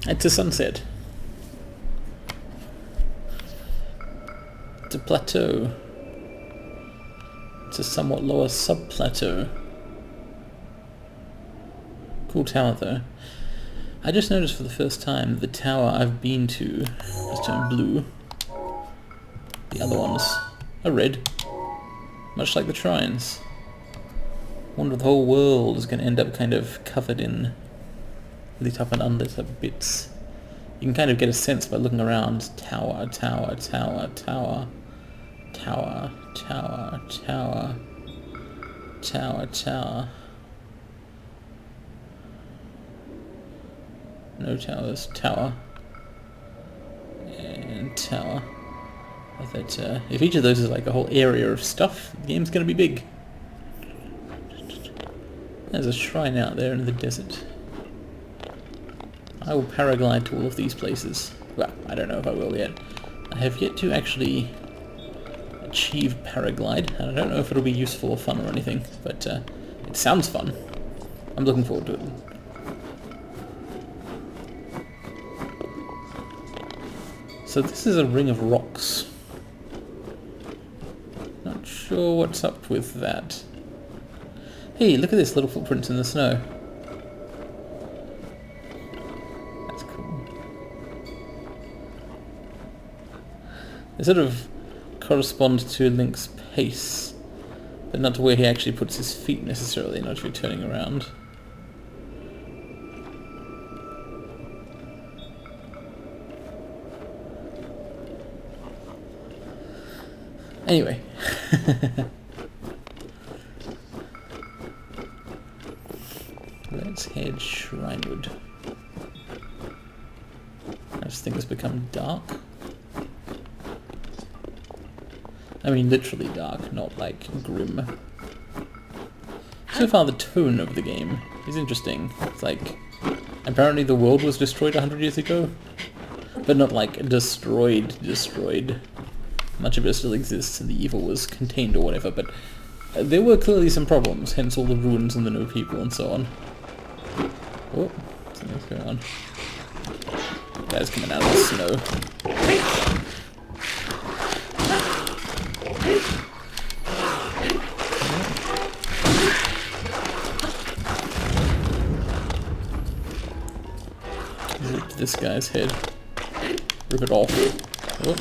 It's a sunset. It's a plateau. It's a somewhat lower sub-plateau. Cool tower though. I just noticed for the first time the tower I've been to has turned blue. The other ones are red. Much like the shrines. Wonder if the whole world is going to end up kind of covered in lit up and unlit up bits. You can kind of get a sense by looking around. Tower, tower, tower, tower. Tower, tower, tower. Tower, tower. No towers. Tower. And tower. I thought, if each of those is like a whole area of stuff, the game's going to be big. There's a shrine out there in the desert. I will paraglide to all of these places. Well, I don't know if I will yet. I have yet to actually achieve paraglide, and I don't know if it'll be useful or fun or anything, but it sounds fun. I'm looking forward to it. So this is a ring of rocks. Not sure what's up with that. Hey, look at this, little footprints in the snow. That's cool. They sort of correspond to Link's pace, but not to where he actually puts his feet necessarily, not if you're turning around. Anyway. Let's head shrineward. As things become dark. I mean literally dark, not like grim. So far the tone of the game is interesting. It's like, apparently the world was destroyed 100 years ago, but not like destroyed. Much of it still exists and the evil was contained or whatever, but there were clearly some problems, hence all the ruins and the no people and so on. Oh, something's going on. Guys coming out of the snow. Rip this guy's head. Rip it off. Oh.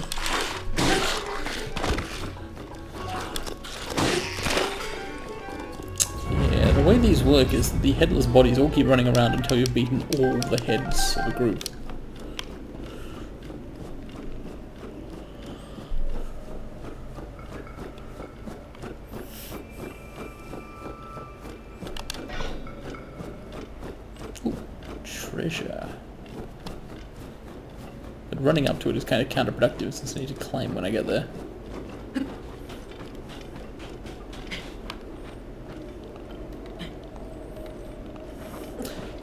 The way these work is that the headless bodies all keep running around until you've beaten all the heads of a group. Ooh, treasure. But running up to it is kind of counterproductive since I need to climb when I get there.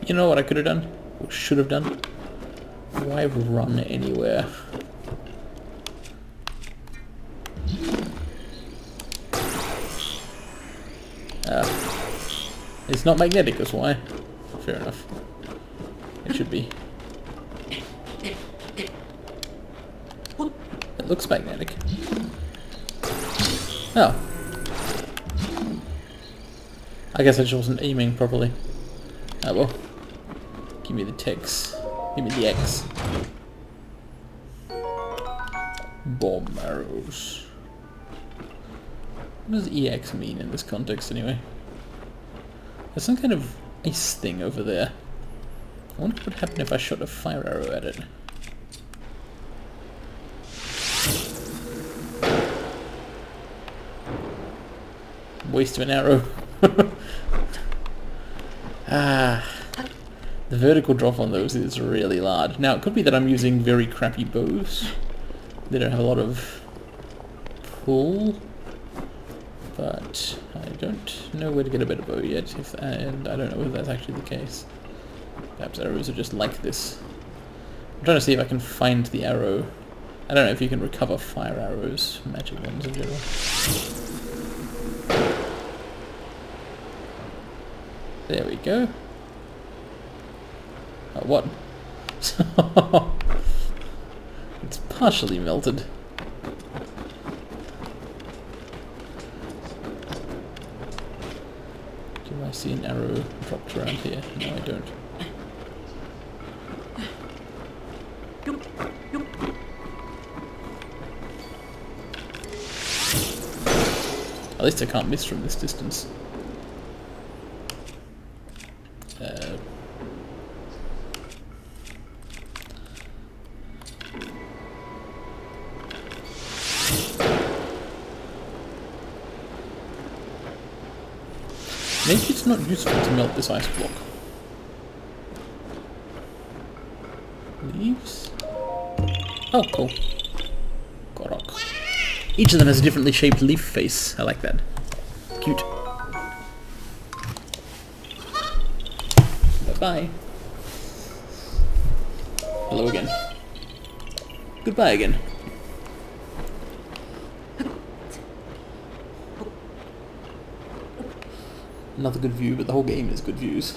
You know what I could have done? Or should have done? Why run anywhere? It's not magnetic, that's why. Fair enough. It should be. It looks magnetic. Oh. I guess I just wasn't aiming properly. Oh well. Give me the ticks. Give me the X. Bomb arrows. What does EX mean in this context anyway? There's some kind of ice thing over there. I wonder what would happen if I shot a fire arrow at it. Waste of an arrow. The vertical drop on those is really large. Now, it could be that I'm using very crappy bows. They don't have a lot of pull. But I don't know where to get a better bow yet, and I don't know if that's actually the case. Perhaps arrows are just like this. I'm trying to see if I can find the arrow. I don't know if you can recover fire arrows, magic ones in general. There we go. Oh, what? So it's partially melted. Do I see an arrow dropped around here? No, I don't. At least I can't miss from this distance. Maybe it's not useful to melt this ice block. Leaves? Oh, cool. Korok. Each of them has a differently shaped leaf face. I like that. Cute. Bye-bye. Hello again. Goodbye again. Another good view, but the whole game is good views.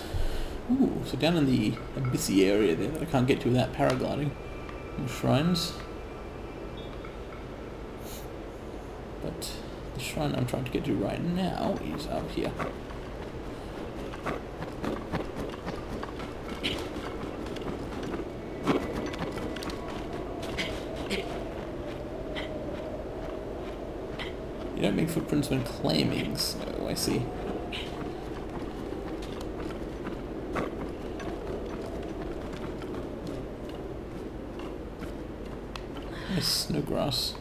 Ooh, so down in the abyssy area there that I can't get to without paragliding. More shrines. But the shrine I'm trying to get to right now is up here. You don't make footprints when claiming, so I see. Snowgrass.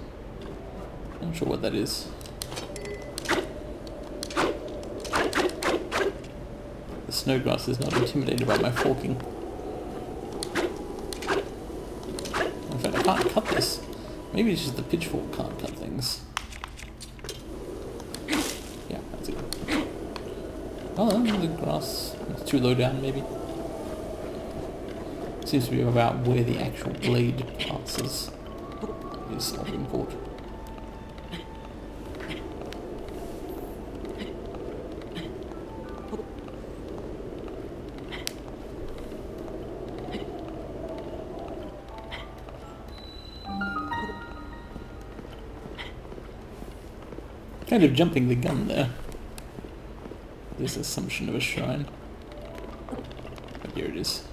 Not sure what that is. The snowgrass is not intimidated by my forking. In fact, I can't cut this. Maybe it's just the pitchfork can't cut things. Yeah, that's it. Oh, the grass. It's too low down, maybe. Seems to be about where the actual blade passes. Is of import. Kind of jumping the gun there. This assumption of a shrine. But here it is.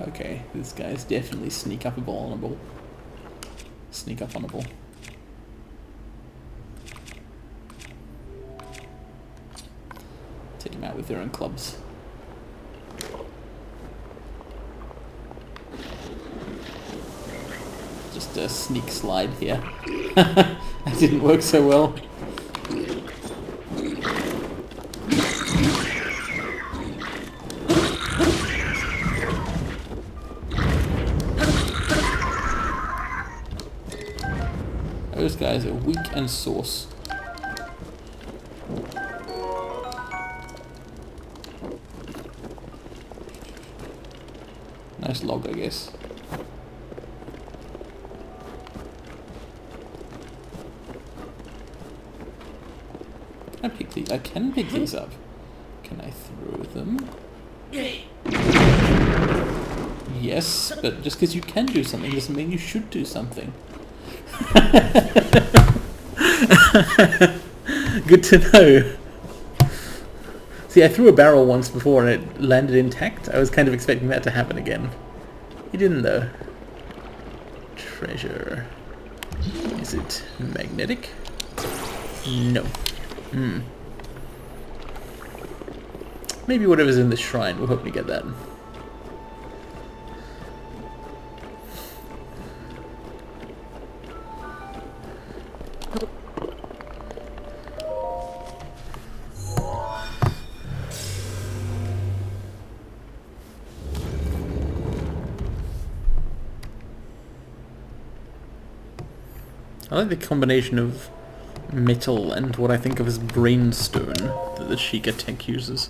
Okay, this guy's definitely sneak upable on a ball. Sneak up on a ball. Take him out with their own clubs. Just a sneak slide here. That didn't work so well. Those guys are weak and sauce. Nice log, I guess. Can I pick these? I can pick these up. Can I throw them? Yes, but just because you can do something doesn't mean you should do something. Good to know. See, I threw a barrel once before and it landed intact. I was kind of expecting that to happen again. It didn't though. Treasure. Is it magnetic? No. Maybe whatever's in the shrine will help me get that. I like the combination of metal and what I think of as brainstone that the Sheikah tech uses.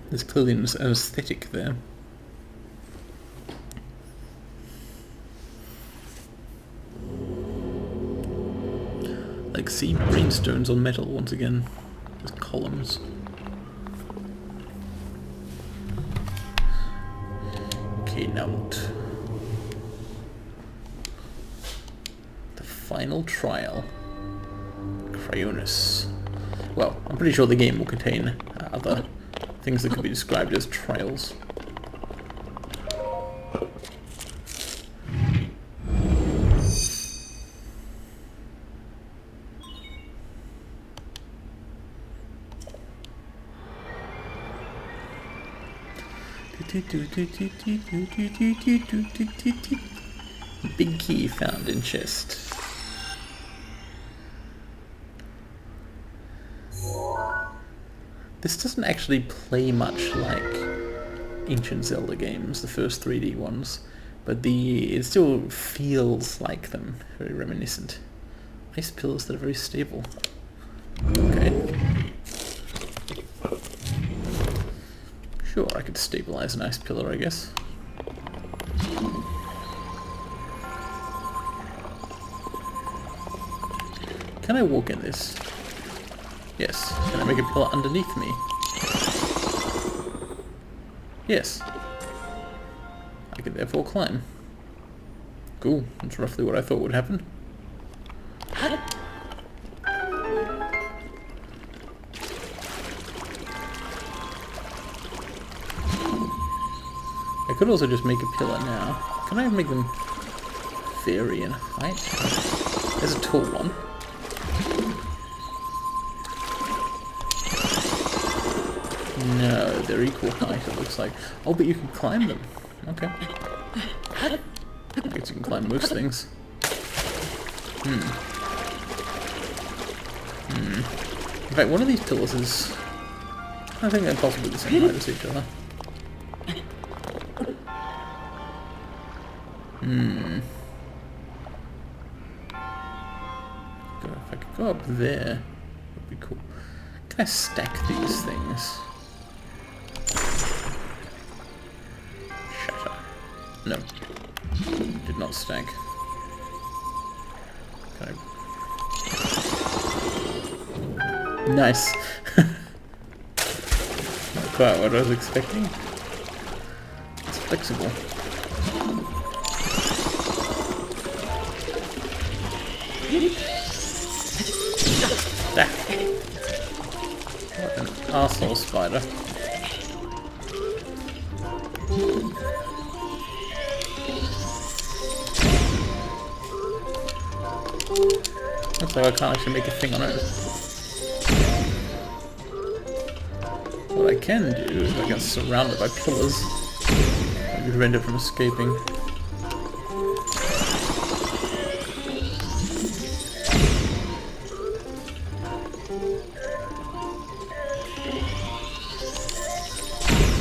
There's clearly an aesthetic there. Like, see, brainstones on metal once again. Just columns. Okay, now what? The final trial. Cryonis. Well, I'm pretty sure the game will contain other things that could be described as trials. Big key found in chest. This doesn't actually play much like ancient Zelda games, the first 3D ones, but it still feels like them, very reminiscent. Ice pillars that are very stable. Okay. Sure, I could stabilize an ice pillar, I guess. Can I walk in this? Yes. Can I make a pillar underneath me? Yes. I can therefore climb. Cool. That's roughly what I thought would happen. I could also just make a pillar now. Can I make them vary in height? There's a tall one. No, they're equal height, it looks like. Oh, but you can climb them. Okay. I guess you can climb most things. In fact, one of these pillars is... I think they're possibly the same height as each other. If I could go up there, that'd be cool. Can I stack these things? Shatter. No. Did not stack. Can I... Nice. Not quite what I was expecting. It's flexible. Stack. What an arsehole spider. Looks like I can't actually make a thing on it. What I can do is I can surround it by pillars and prevent it from escaping.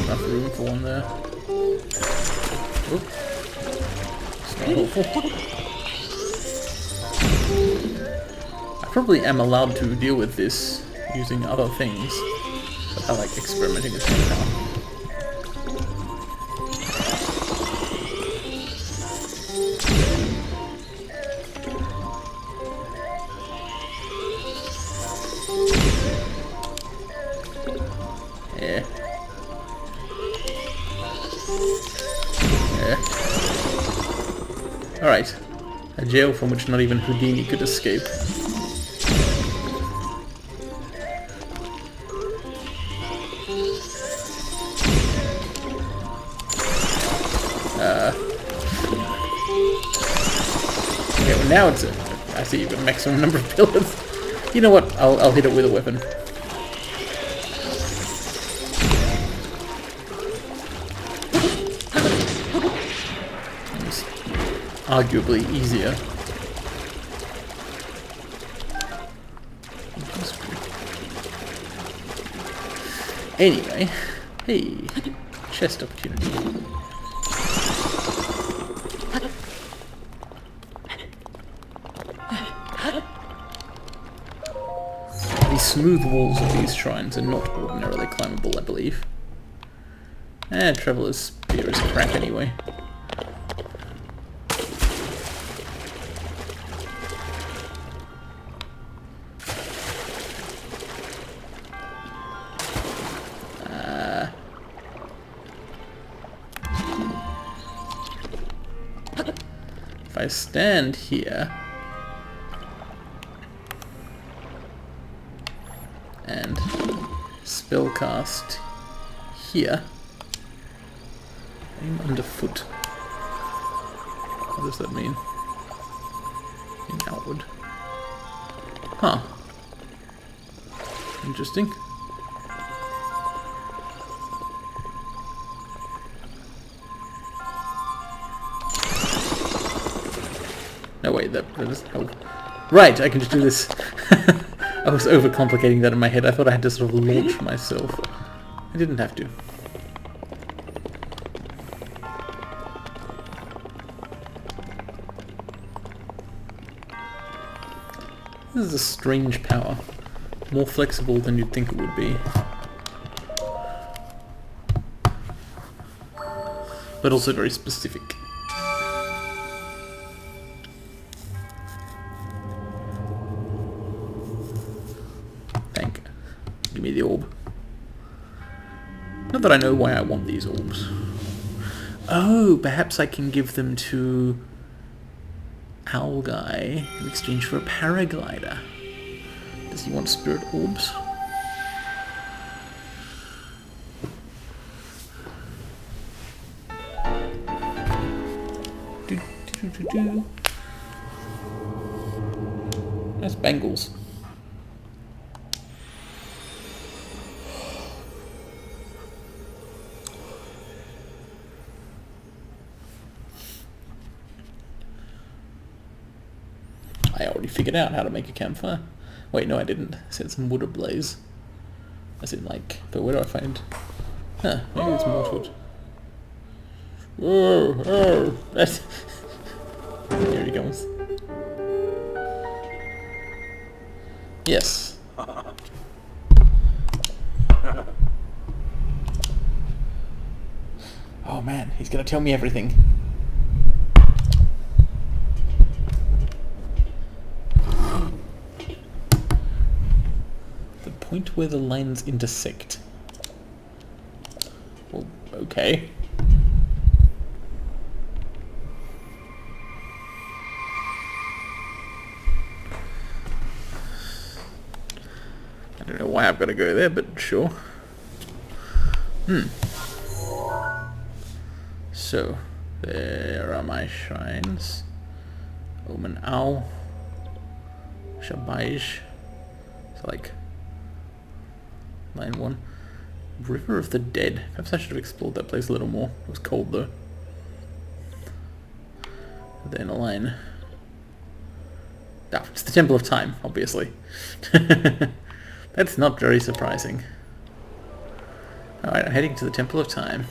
Enough room for one there. Oop. It's not helpful. I probably am allowed to deal with this using other things, but I like experimenting with them now. Yeah. Yeah. Alright. A jail from which not even Houdini could escape. Okay, well now it's I see you've got a maximum number of pillars. You know what? I'll hit it with a weapon. It's arguably easier. Anyway, hey, chest opportunity. The smooth walls of these shrines are not ordinarily climbable, I believe. Traveller's Spear is crap anyway. If I stand here and spellcast here, aim underfoot. What does that mean? Aim outward. Huh. Interesting. No, wait, that doesn't help. Right, I can just do this. I was overcomplicating that in my head. I thought I had to sort of launch myself. I didn't have to. This is a strange power. More flexible than you'd think it would be. But also very specific. Give me the orb. Not that I know why I want these orbs. Oh, perhaps I can give them to Owl Guy in exchange for a paraglider. Does he want spirit orbs? Nice bangles. I already figured out how to make a campfire. Wait, no I didn't. I set some wood ablaze. As in like, but where do I find... Huh, maybe it's more wood. Whoa, oh, that's... Here he comes. Yes. Oh man, he's gonna tell me everything. Point where the lines intersect. Well, okay. I don't know why I've got to go there, but sure. So, there are my shrines. Omen Owl. Shabaj. So like... Line 1. River of the Dead. Perhaps I should have explored that place a little more. It was cold though. Then a line. Ah, it's the Temple of Time, obviously. That's not very surprising. Alright, I'm heading to the Temple of Time.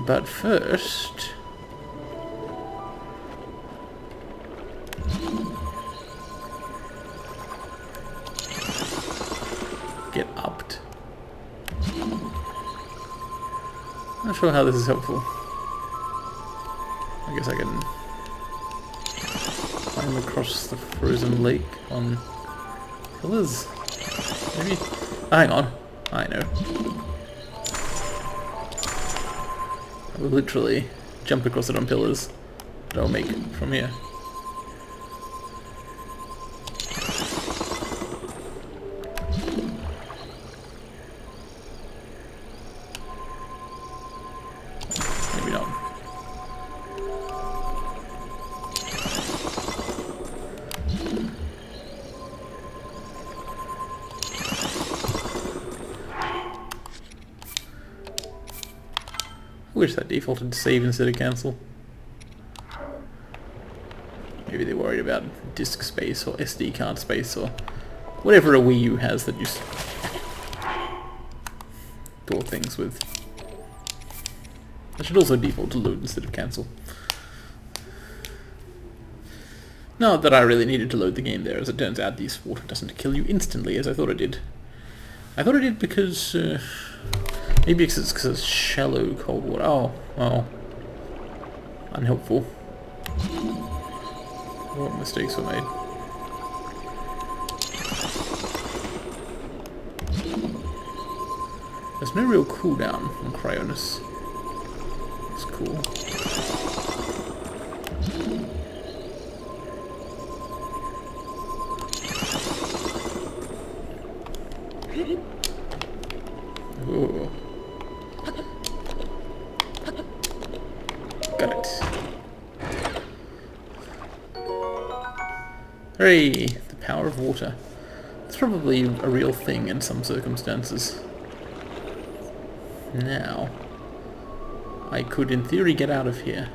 But first... get upped. Not sure how this is helpful. I guess I can climb across the frozen lake on pillars. Maybe? Oh, hang on. I know. I will literally jump across it on pillars that I'll make from here. I wish that defaulted to save instead of cancel. Maybe they're worried about disk space or SD card space or whatever a Wii U has that you store things with. That should also default to load instead of cancel. Not that I really needed to load the game there, as it turns out this water doesn't kill you instantly as I thought it did. I thought it did because... maybe because it's shallow cold water. Oh. Unhelpful. What mistakes were made. There's no real cooldown on Cryonis. It's cool. Hooray! The power of water. It's probably a real thing in some circumstances. Now, I could in theory get out of here.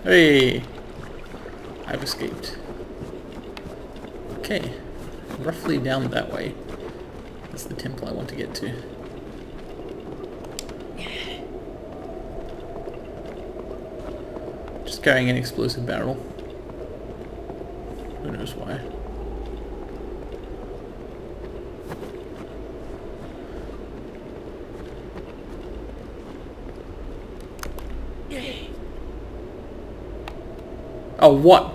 Hey! I've escaped. Okay, roughly down that way. That's the temple I want to get to. Just carrying an explosive barrel. Who knows why. Oh, what?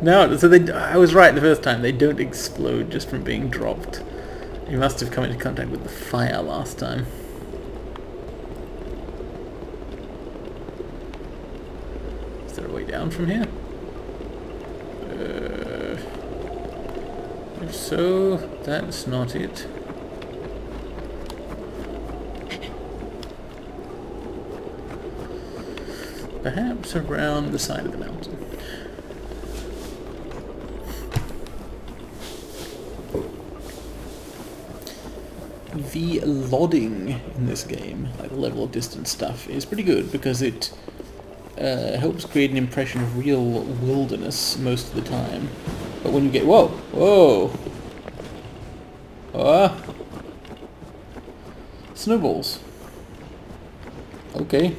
No, so I was right the first time. They don't explode just from being dropped. You must have come into contact with the fire last time. Is there a way down from here? If so, that's not it. Perhaps around the side of the mountain. The lodding in this game, like the level of distance stuff, is pretty good because it helps create an impression of real wilderness most of the time. But when you get... Whoa! Whoa! Snowballs. Okay.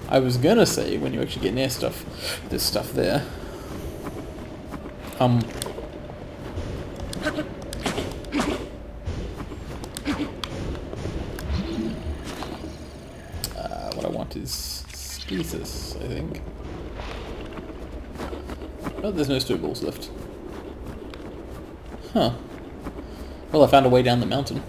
I was gonna say, when you actually get near stuff, there's stuff there. What I want is stasis, I think. Oh, there's no snowballs left. Huh. Well, I found a way down the mountain.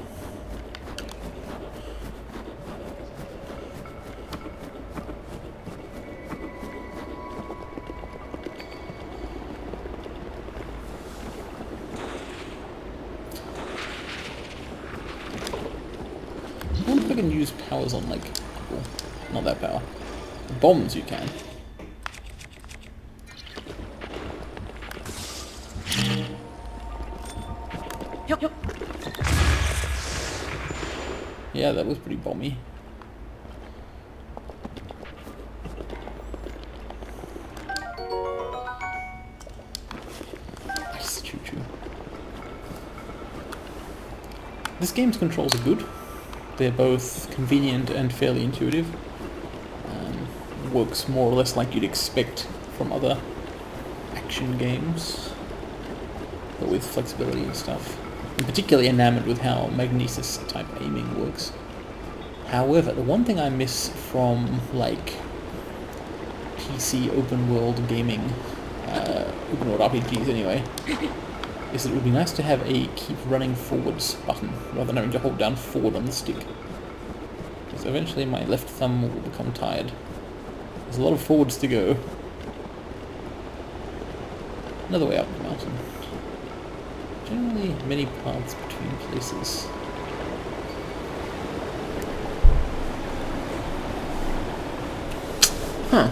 I wonder if I can use powers on, like, people. Not that power. Bombs you can. Yeah, that was pretty bomby. Nice choo-choo. This game's controls are good. They're both convenient and fairly intuitive. Works more or less like you'd expect from other action games, but with flexibility and stuff. I'm particularly enamored with how magnesis type aiming works. However, the one thing I miss from like PC open world gaming, open world RPGs anyway, is that it would be nice to have a keep running forwards button rather than having to hold down forward on the stick. Because eventually my left thumb will become tired. There's a lot of forwards to go. Another way up the mountain. Generally many paths between places. Huh.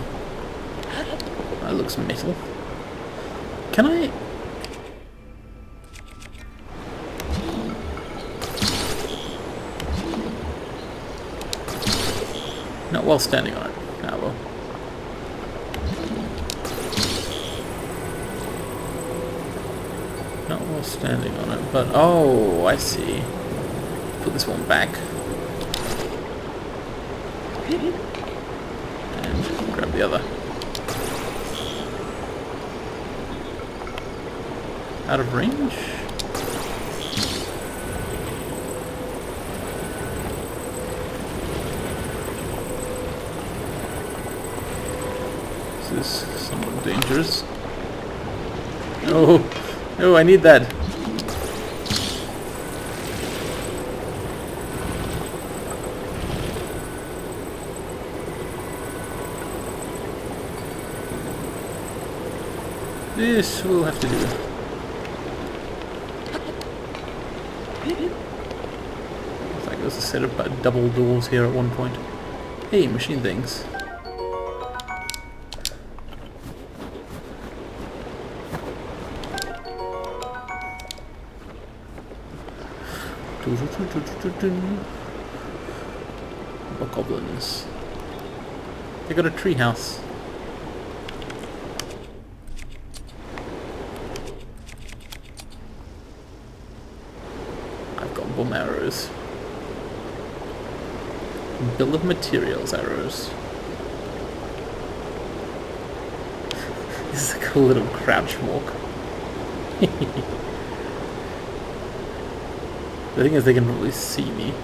That looks metal. Can I... Not while standing on it. Ah, well. Not while standing on it, but... Oh, I see. Put this one back. And grab the other. Out of range? This is somewhat dangerous. No! No, I need that! This will have to do. Looks like there's a set of double doors here at one point. Hey, machine things. What goblins? They got a treehouse. I've got bomb arrows. Bill of materials arrows. This is like a little crouch walk. The thing is, they can probably see me.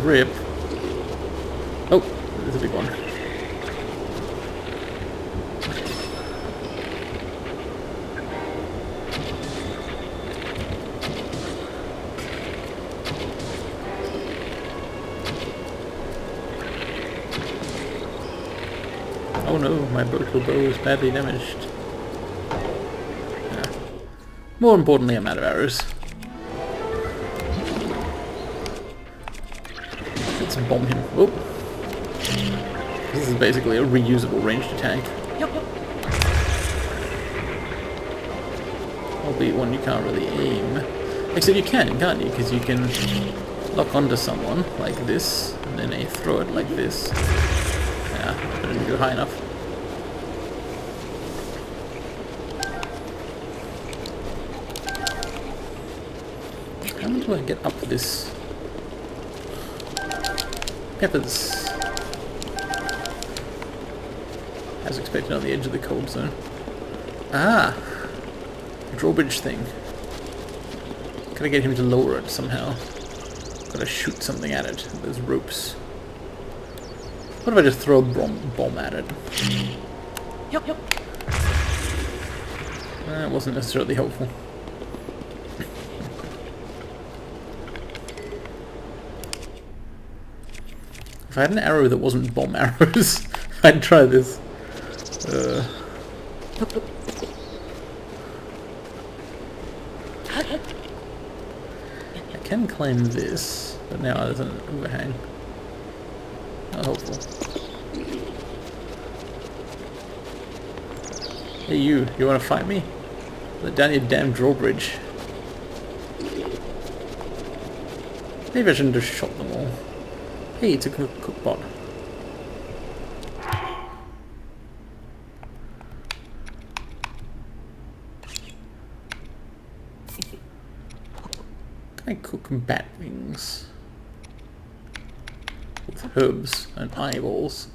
Rip. Oh, there's a big one. Oh no, my vertical bow is badly damaged. Yeah. More importantly, I'm out of arrows. Let's bomb him. Whoop. This is basically a reusable ranged attack. Albeit one you can't really aim. Except you can, can't you? Because you can lock onto someone like this, and then they throw it like this. Yeah, but didn't go high enough. How do I get up this? Peppers. As expected on the edge of the cold zone. Ah! Drawbridge thing. Gotta get him to lower it somehow. Gotta shoot something at it. There's ropes. What if I just throw a bomb at it? That wasn't necessarily helpful. If I had an arrow that wasn't bomb arrows, I'd try this. I can climb this, but now there's an overhang. Not helpful. Hey you wanna fight me? Let down your damn drawbridge. Maybe I shouldn't have shot them all. Hey, it's a cookbot. Can I cook bat wings? With herbs and eyeballs.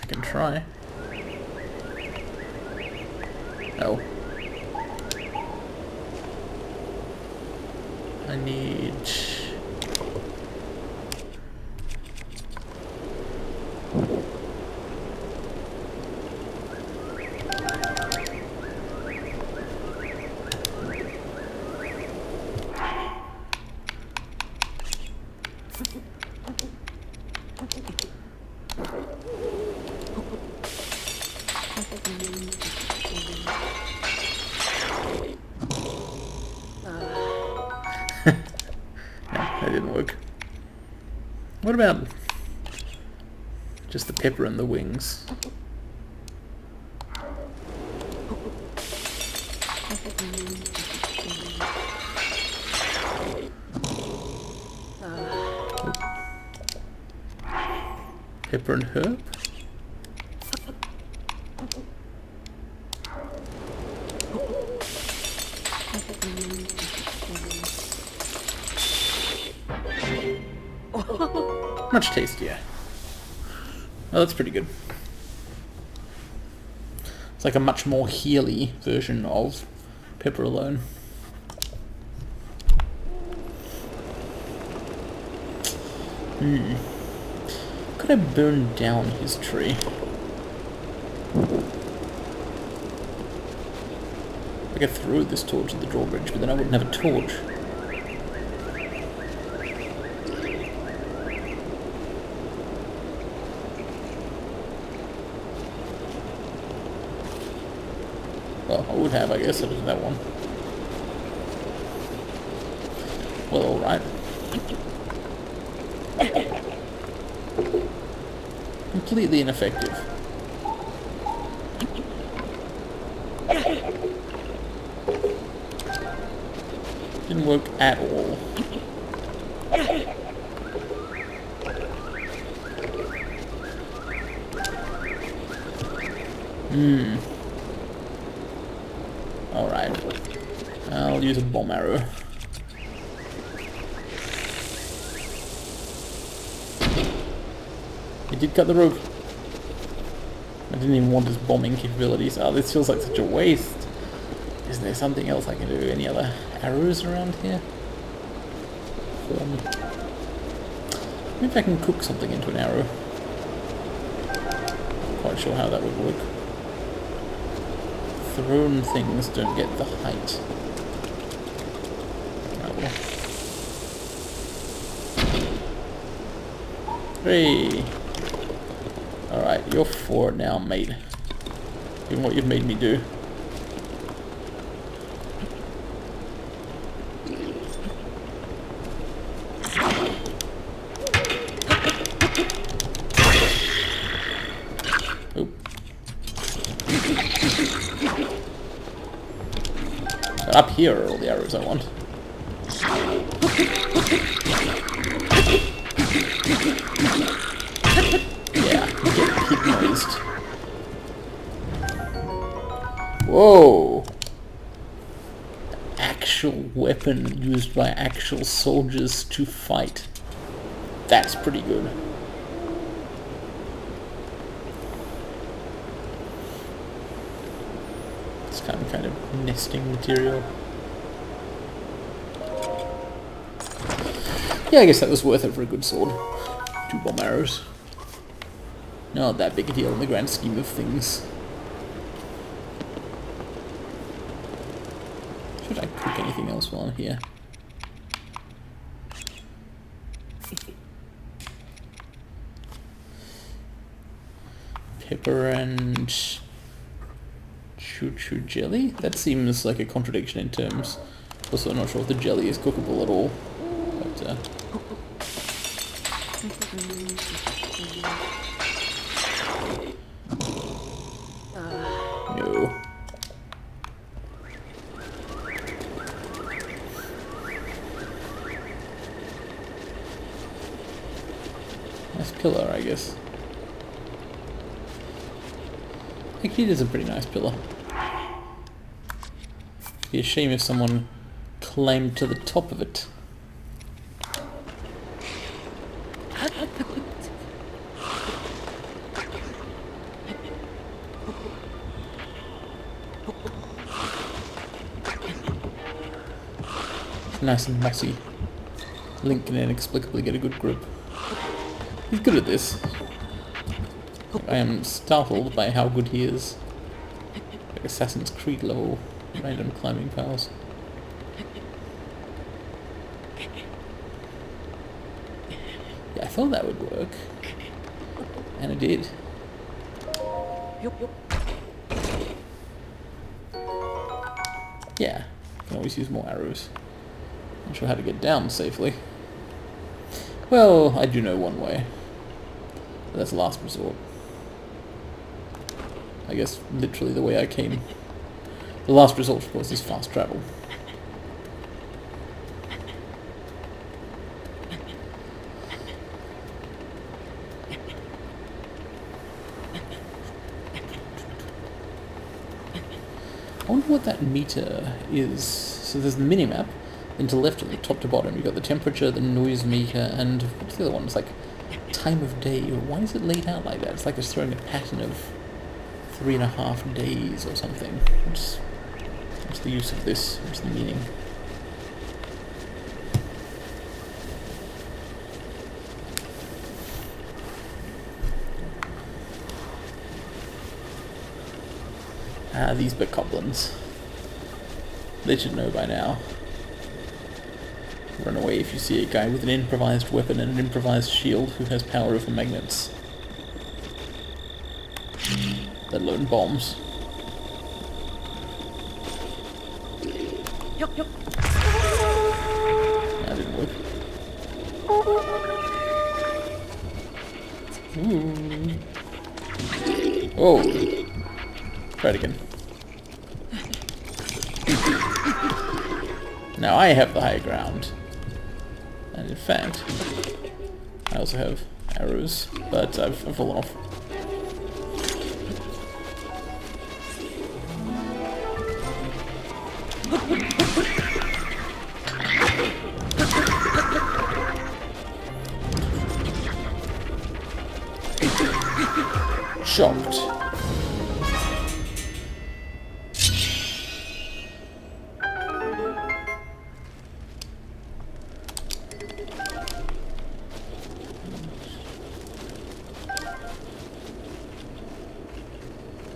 I can try. Oh. I need... That didn't work. What about just the pepper and the wings? Pepper and herb? Much tastier. Oh, that's pretty good. It's like a much more healy version of pepper alone. Could I burn down his tree? I could throw this torch at the drawbridge, but then I wouldn't have a torch. Well, I would have, I guess, if it was that one. Well, alright. Completely ineffective. Didn't work at all. Alright. I'll use a bomb arrow. He did cut the rope. I didn't even want his bombing capabilities. Oh, this feels like such a waste. Is there something else I can do? Any other arrows around here? Maybe if I can cook something into an arrow. Not quite sure how that would work. Thrown things don't get the height. Oh well. Hey! Alright, you're 4 now, mate. Given what you've made me do. Oh. Up here are all the arrows I want. Whoa! Actual weapon used by actual soldiers to fight. That's pretty good. It's kind of nesting material. Yeah, I guess that was worth it for a good sword. 2 bomb arrows. Not that big a deal in the grand scheme of things. Should I cook anything else while I'm here? Pepper and choo-choo jelly? That seems like a contradiction in terms. Also, I'm not sure if the jelly is cookable at all. But, no. Nice pillar, I guess. Actually, it is a pretty nice pillar. It'd be a shame if someone climbed to the top of it. Nice and mossy. Link can inexplicably get a good grip. He's good at this. I am startled by how good he is. Like Assassin's Creed level random climbing powers. Yeah, I thought that would work. And it did. Yeah, can always use more arrows. Not sure how to get down safely. Well, I do know one way. But that's last resort. I guess literally the way I came. The last resort, of course, is fast travel. I wonder what that meter is. So there's the minimap, then to the left and top to bottom you've got the temperature, the noise meter, and what's the other one? It's like time of day. Why is it laid out like that? It's like it's throwing a pattern of 3.5 days or something. What's the use of this? What's the meaning? Ah, these bokoblins. They should know by now. Run away if you see a guy with an improvised weapon and an improvised shield who has power over magnets. Let alone bombs. That didn't work. Ooh. Whoa. Try it again. Now I have the high ground. And in fact, I also have arrows, but I've fallen off. Shocked.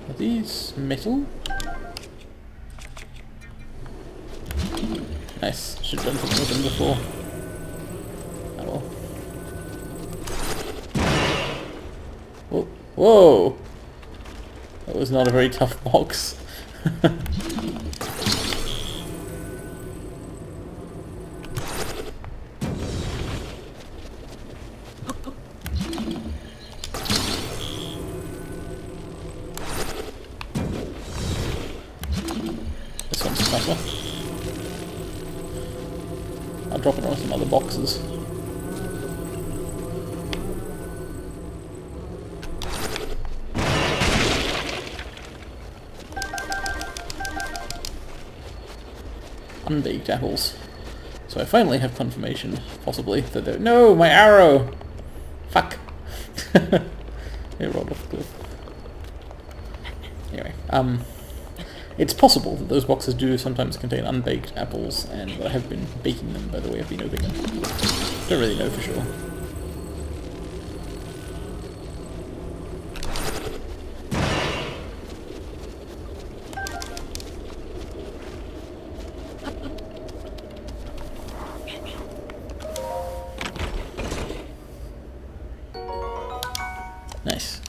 Are these metal? Nice. Should have done something with them before. Oh well. Whoa. Whoa! That was not a very tough box. This one's tougher. I'll drop it on some other boxes. Unbaked apples. So I finally have confirmation, possibly, that they're— No! My arrow! Fuck! It rolled off the cliff. Anyway, it's possible that those boxes do sometimes contain unbaked apples, and I have been baking them by the way I've been opening them. Don't really know for sure. Nice.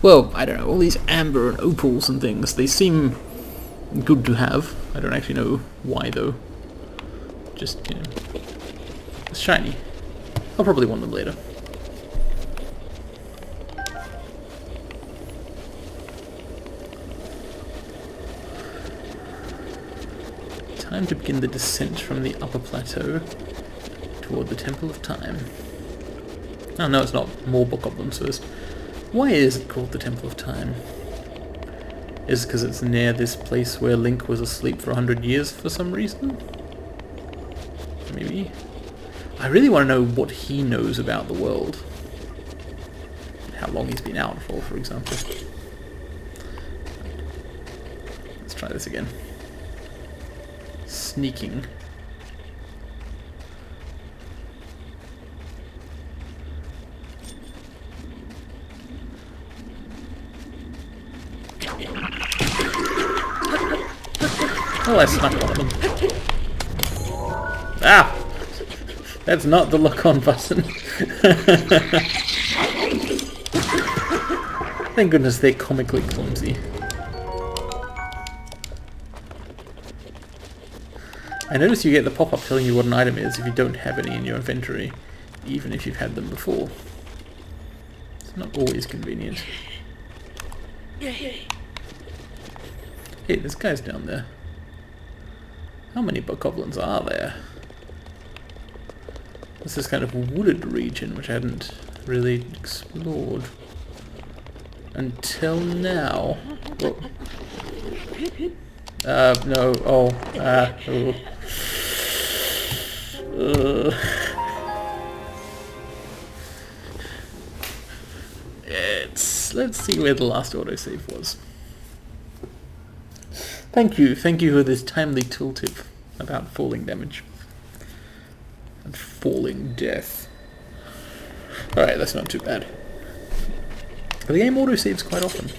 Well, I don't know, all these amber and opals and things, they seem good to have. I don't actually know why though. Just, you know, it's shiny. I'll probably want them later. Time to begin the descent from the upper plateau toward the Temple of Time. Oh no, it's not. More bokoblins first. Why is it called the Temple of Time? Is it because it's near this place where Link was asleep for 100 years for some reason? Maybe? I really want to know what he knows about the world. How long he's been out for example. Let's try this again. Sneaking. Oh, I snuck one of them. Ah! That's not the lock-on button. Thank goodness they're comically clumsy. I notice you get the pop-up telling you what an item is if you don't have any in your inventory, even if you've had them before. It's not always convenient. Hey, this guy's down there. How many bokoblins are there? This is kind of a wooded region which I hadn't really explored until now. Whoa. No, oh, oh. Let's see where the last autosave was. Thank you for this timely tooltip about falling damage. And falling death. Alright, that's not too bad. The game autosaves quite often.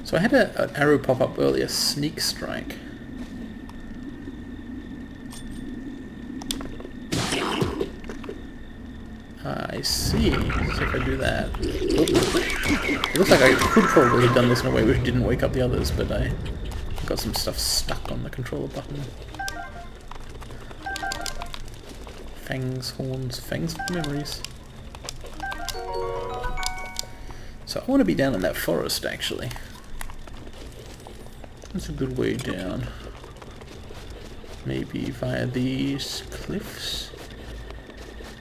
So I had an arrow pop up earlier, sneak strike. I see. So if I do that... It looks like I could probably have done this in a way which didn't wake up the others, but I got some stuff stuck on the controller button. Fangs, horns, fangs, memories. So I want to be down in that forest, actually. That's a good way down. Maybe via these cliffs?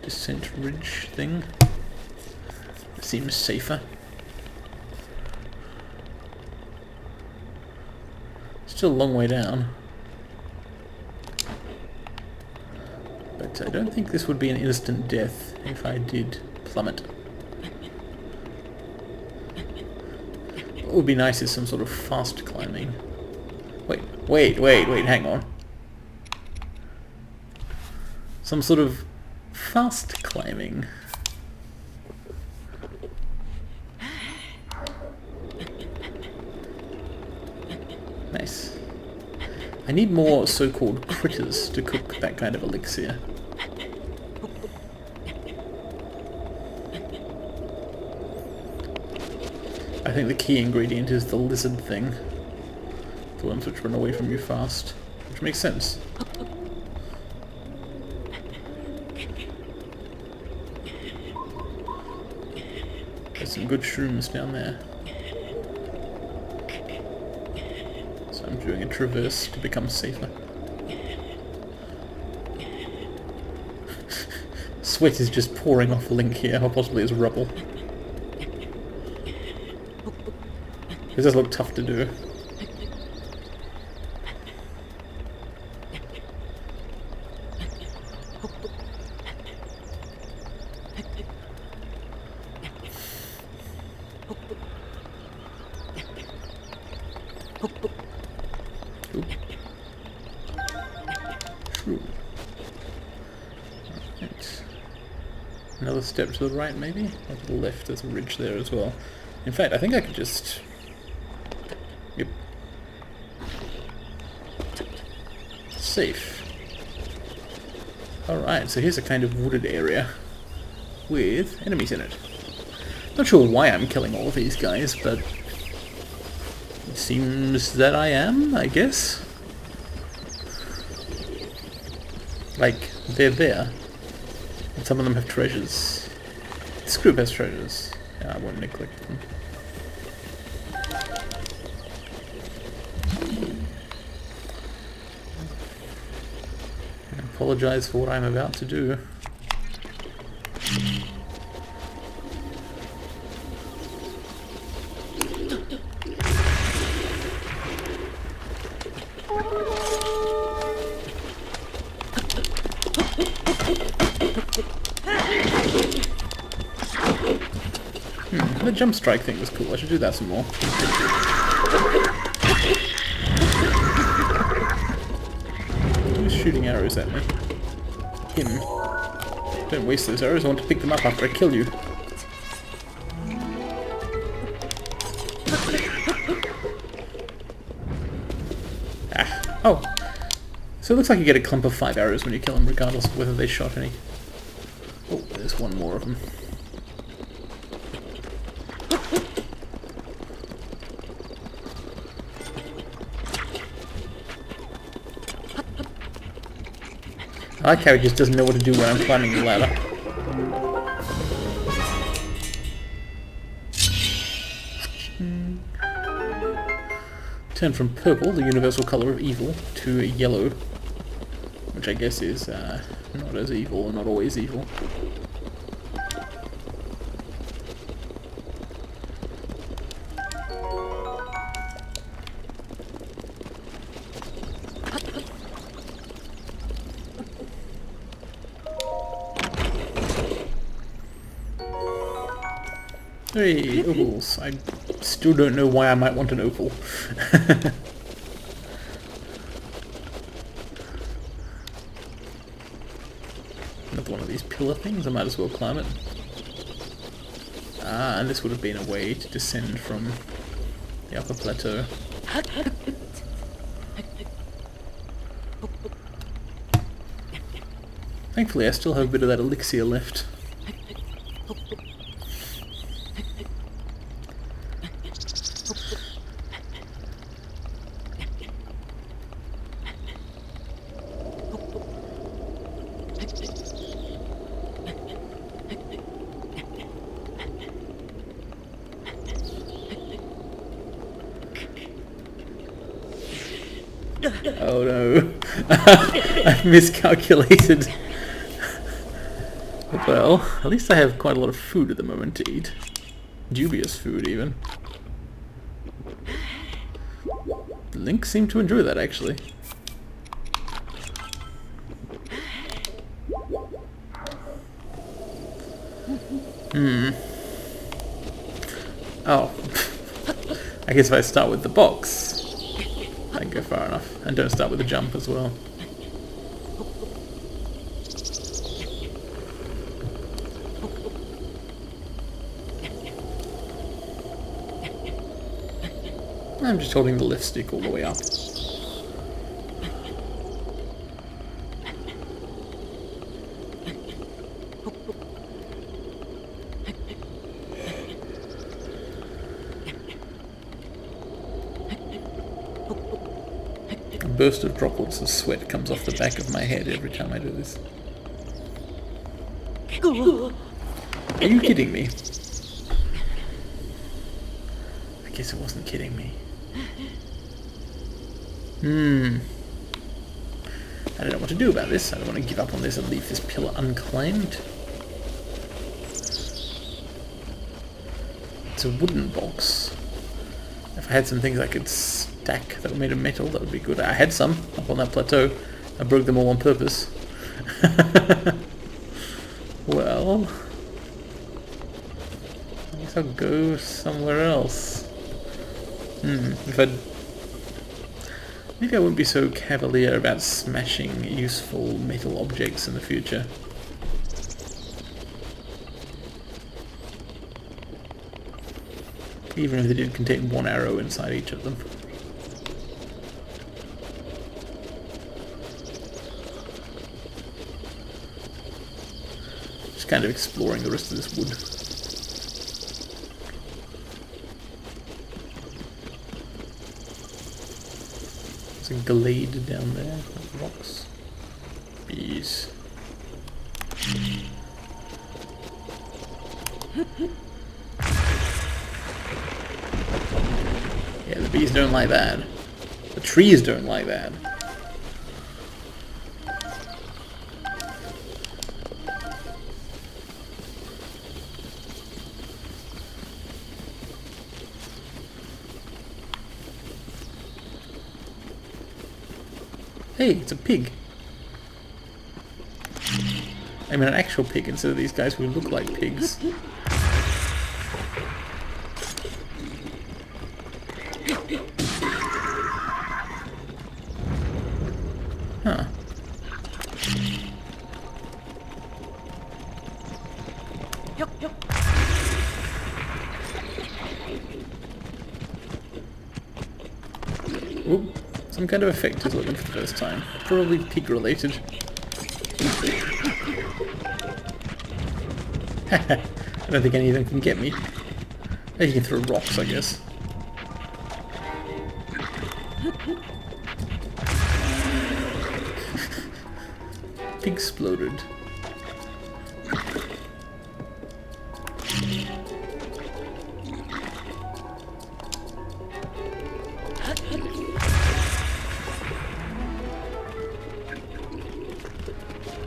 Descent ridge thing. Seems safer. Still a long way down. But I don't think this would be an instant death if I did plummet. What would be nice is some sort of fast climbing. Wait, hang on. Some sort of fast climbing. Nice. I need more so-called critters to cook that kind of elixir. I think the key ingredient is the lizard thing. The ones which run away from you fast. Which makes sense. There's some good shrooms down there. So I'm doing a traverse to become safer. Sweat is just pouring off Link here, or possibly as rubble. This does look tough to do. Right. Another step to the right, maybe? Or to the left, there's a ridge there as well. In fact, I think I could just... Yep. Safe. Alright, so here's a kind of wooded area with enemies in it. Not sure why I'm killing all of these guys, but it seems that I am, I guess. Like, they're there. And some of them have treasures. This group has treasures. Yeah, I won't neglect them. I apologize for what I'm about to do. The jump strike thing was cool. I should do that some more. Who's shooting arrows at me? Him. Don't waste those arrows. I want to pick them up after I kill you. Ah. Oh. So it looks like you get a clump of 5 arrows when you kill them, regardless of whether they shot any. Oh, there's one more of them. I like how he just doesn't know what to do when I'm climbing the ladder. Turn from purple, the universal colour of evil, to yellow, which I guess is not as evil or not always evil. Hey, opals. I still don't know why I might want an opal. Another one of these pillar things, I might as well climb it. Ah, and this would have been a way to descend from the upper plateau. Thankfully I still have a bit of that elixir left. Oh no, I miscalculated. Well, at least I have quite a lot of food at the moment to eat. Dubious food, even. Lynx seemed to enjoy that, actually. Oh. I guess if I start with the box, I can go far enough. And don't start with the jump as well. I'm just holding the lift stick all the way up. A burst of droplets of sweat comes off the back of my head every time I do this. Are you kidding me? I guess it wasn't kidding me. I don't know what to do about this. I don't want to give up on this and leave this pillar unclaimed. It's a wooden box. If I had some things I could stack that were made of metal, that would be good. I had some up on that plateau. I broke them all on purpose. Well, I guess I'll go somewhere else. If I'd... Maybe I wouldn't be so cavalier about smashing useful metal objects in the future. Even if they did contain one arrow inside each of them. Just kind of exploring the rest of this wood. A glade down there of rocks. Bees. Yeah, the bees don't like that. The trees don't like that. Hey, it's a pig. I mean an actual pig instead of these guys who look like pigs. Huh. Oop. Some kind of effect is looking for the first time. Probably pig related. I don't think any of them can get me. Oh, you can throw rocks, I guess. Pig exploded.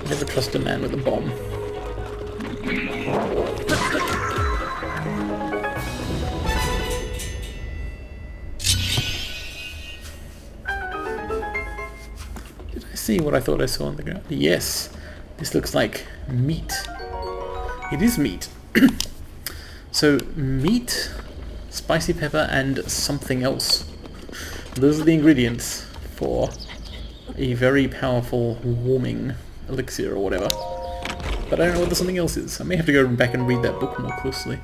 Never trust a man with a bomb. Did I see what I thought I saw on the ground? Yes, this looks like meat. It is meat. So meat, spicy pepper, and something else. Those are the ingredients for a very powerful warming elixir or whatever. But I don't know what the something else is. I may have to go back and read that book more closely.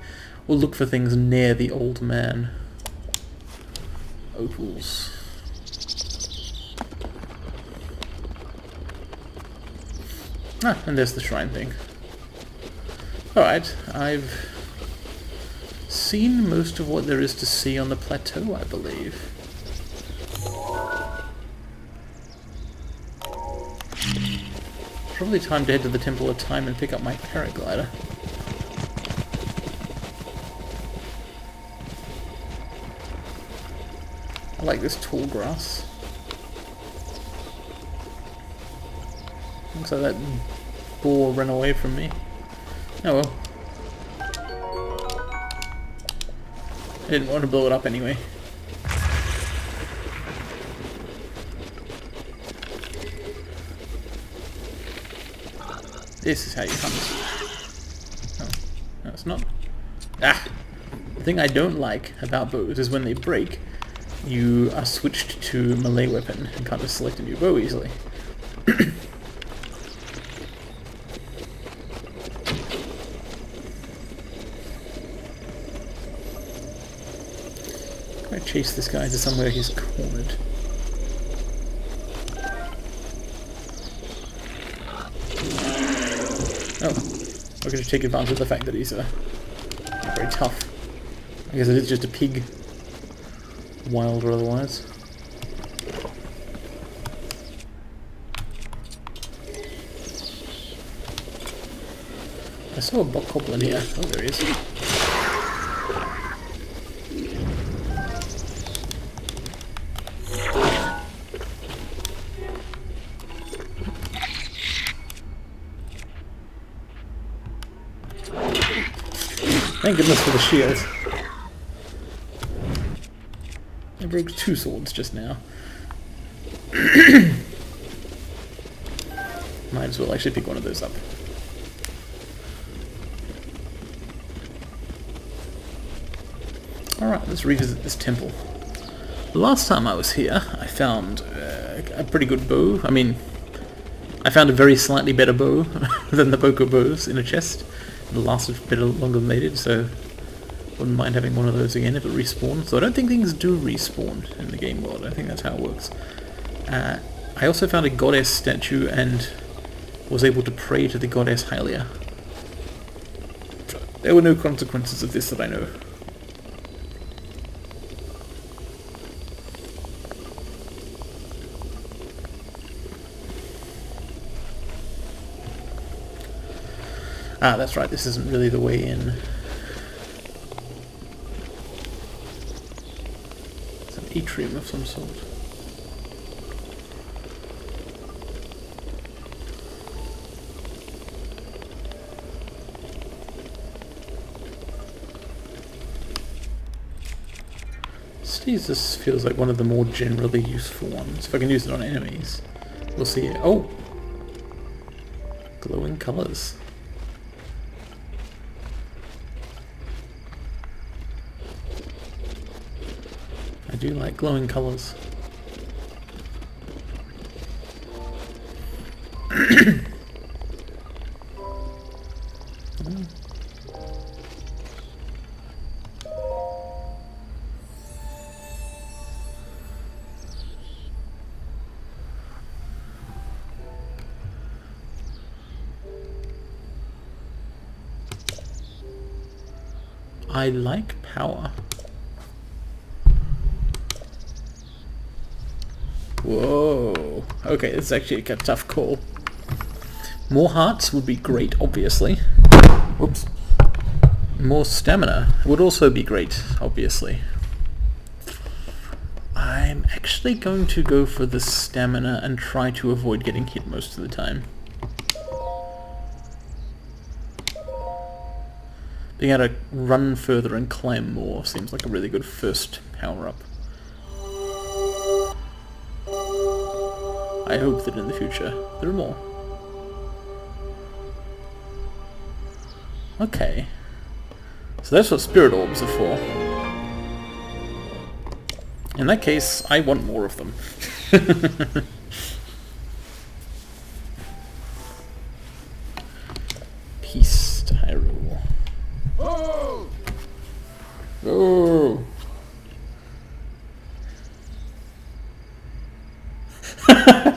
Or look for things near the old man. opals. Ah, and there's the shrine thing. Alright, I've seen most of what there is to see on the plateau, I believe. Probably time to head to the Temple of Time and pick up my paraglider. I like this tall grass. Looks like that boar ran away from me. Oh well. I didn't want to blow it up anyway. This is how you hunt. Oh, no it's not. Ah! The thing I don't like about bows is when they break, you are switched to melee weapon and can't just select a new bow easily. I chase this guy to somewhere he's cornered. Oh, I could just take advantage of the fact that he's not very tough. I guess it is just a pig. Wild or otherwise. I saw a bokoblin here. Oh, there he is. Thank goodness for the shield. I broke 2 swords just now. Might as well actually pick one of those up. Alright, let's revisit this temple. The last time I was here, I found a pretty good bow. I mean, I found a very slightly better bow than the Boko bows in a chest. It lasted a bit longer than they did, so wouldn't mind having one of those again if it respawned. So I don't think things do respawn in the game world. I think that's how it works. I also found a goddess statue and was able to pray to the goddess Hylia. There were no consequences of this that I know. Ah, that's right, this isn't really the way in. It's an atrium of some sort. This feels like one of the more generally useful ones. If I can use it on enemies, we'll see. Oh! Glowing colours. I do like glowing colours. I like power. Whoa. Okay, this is actually a tough call. More hearts would be great, obviously. Whoops. More stamina would also be great, obviously. I'm actually going to go for the stamina and try to avoid getting hit most of the time. Being able to run further and climb more seems like a really good first power-up. I hope that in the future there are more. Okay. So that's what spirit orbs are for. In that case, I want more of them. Peace to Hyrule. Oh!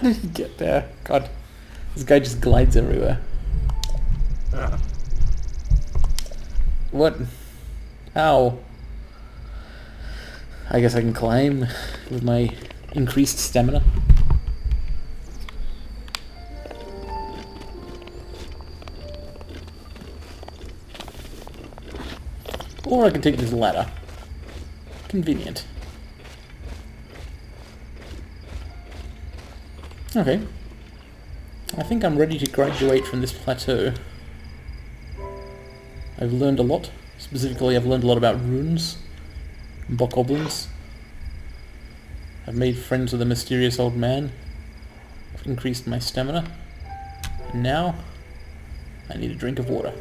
did he get there? God. This guy just glides everywhere. What? How? I guess I can climb with my increased stamina. Or I can take this ladder. Convenient. Okay. I think I'm ready to graduate from this plateau. I've learned a lot. Specifically, I've learned a lot about runes and bokoblins. I've made friends with a mysterious old man. I've increased my stamina. And now, I need a drink of water.